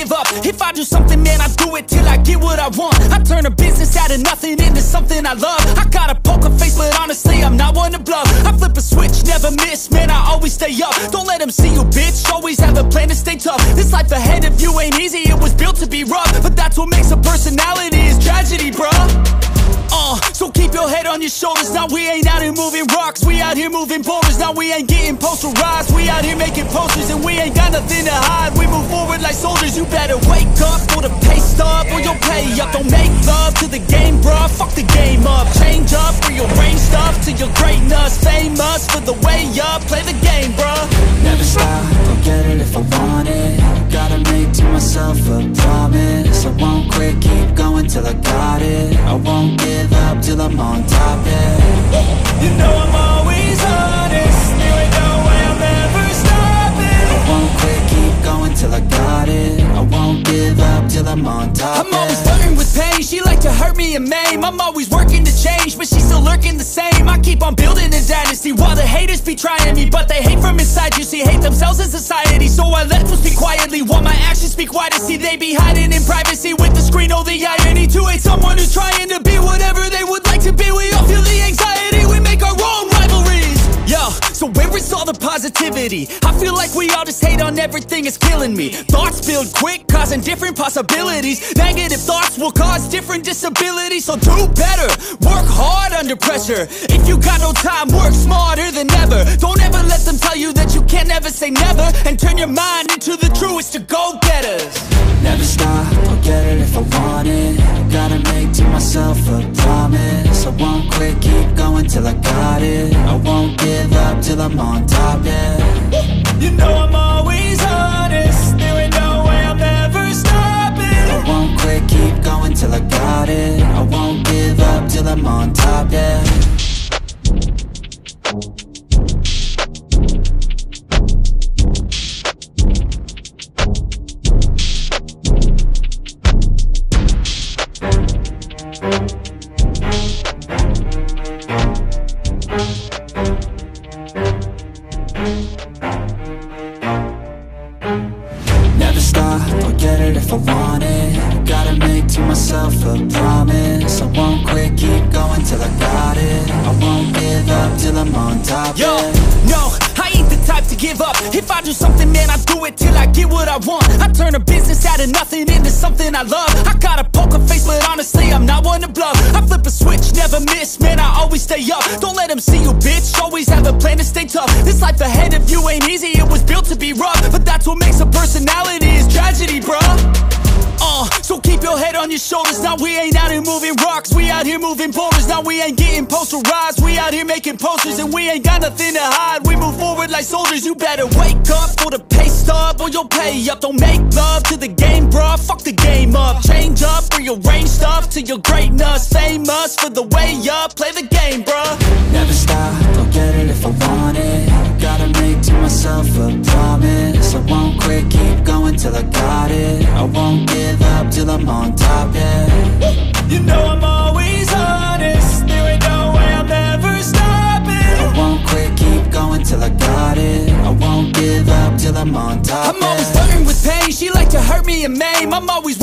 give up. If I do something, man, I do it till I get what I want. I turn a business out of nothing into something I love. I got a poker face, but honestly, I'm not one to bluff. I flip a switch, never miss, man, I always stay up. Don't let them see you, bitch, always have a plan to stay tough. This life ahead of you ain't easy, it was built to be rough. But that's what makes a personality, is tragedy, bruh. So keep your head on your shoulders. Now we ain't out here moving rocks, we out here moving boulders. Now we ain't getting posterized, we out here making posters. And we ain't got nothing to hide, we move forward like soldiers. You better wake up for the pay stub, or you'll pay up. Don't make love to the game, bruh, fuck the game up. Change up, rearrange stuff to your greatness. Famous for the way up, play the game, bruh. Never stop, I'll get it if I want it. Gotta make to myself a promise. I won't quit, keep going till I got it. I won't give up till I'm on top, yeah. You know I'm always honest, there ain't no way I'm ever stopping. I won't quit, keep going till I got it. I won't give up till I'm on top, I'm always flirting with pain, she like to hurt me and maim. I'm always working to change, but she's still lurking the same. I keep on building a dynasty while the haters be trying me. But they hate from inside, you see, hate themselves in society. So I let them speak quietly while my actions speak wider. See, they be hiding in privacy with the screen. Oh, the irony to hate someone who's trying to be whatever they would like to be. We all feel the anxiety, we make our own rivalries. Yo, so where is all the positivity? I feel like we all just hate on everything, it's killing me. Thoughts build quick, causing different possibilities. Negative thoughts will cause different disabilities. So do better, work hard under pressure. If you got no time, work smarter than ever. Don't ever let them tell you that you can't never say never. And turn your mind into the truest of go-getters. Never stop, I'll get it if I want it. Gotta make to myself a promise. I won't quit, keep going till I got it. I won't give up till I'm on top, yeah. You know I'm always honest, there ain't no way I'm ever stopping. I won't quit, keep going till I got it. I won't give up till I'm on top, yeah. Never stop, I'll get it if I want it. Gotta make to myself a promise. I won't quit, keep going till I got it. I won't give up till I'm on top, Yo, yeah. no, I ain't the type to give up. If I do something, man, I do it till I get what I want. I turn a business out of nothing into something I love. I got a poker face, but honestly, I'm not one to bluff. I flip a switch, never miss, man, I always stay up. Don't let them see you, bitch, always have a plan to stay tough. This life ahead of you ain't easy, it was built to be rough. But that's what makes a personality, is tragedy, bruh. So keep your head on your shoulders. Now we ain't out here moving rocks, we out here moving boulders. Now we ain't getting posterized, we out here making posters. And we ain't got nothing to hide, we move forward like soldiers. You better wake up for the pay stub, or you'll pay up. Don't make love to the game, bruh, fuck the game up. Change up, rearrange stuff to your greatness. Famous for the way up, play the game, bruh. Never stop, I'll get it if I want it. Gotta make to myself a promise. I won't quit, keep going till I got it. I won't give up till I'm on top, yeah. You know I'm always honest, there ain't no way I'm ever stopping. I won't quit, keep going till I got it. I won't give up till I'm on top, I'm always flirting with pain, she like to hurt me and maim. I'm always